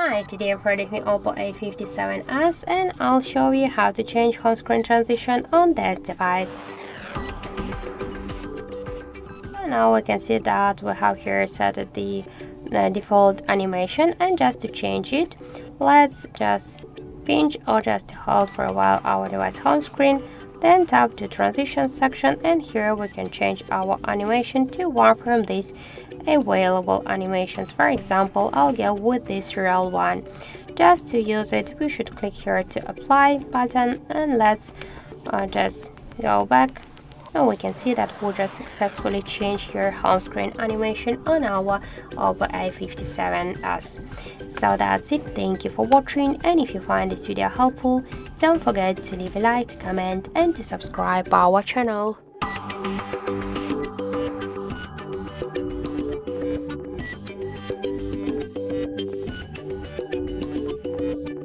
Hi, today I'm reviewing Oppo A57s and I'll show you how to change home screen transition on this device. So now we can see that we have here set the default animation, and just to change it, let's just pinch or just hold for a while our device home screen, then tap the transition section, and here we can change our animation to one from these available animations. For example, I'll go with this real one. Just to use it, we should click here to apply button, and let's just go back, and we can see that we just successfully changed here home screen animation on our Oppo A57s. So that's it, thank you for watching, and if you find this video helpful, don't forget to leave a like, comment and to subscribe our channel.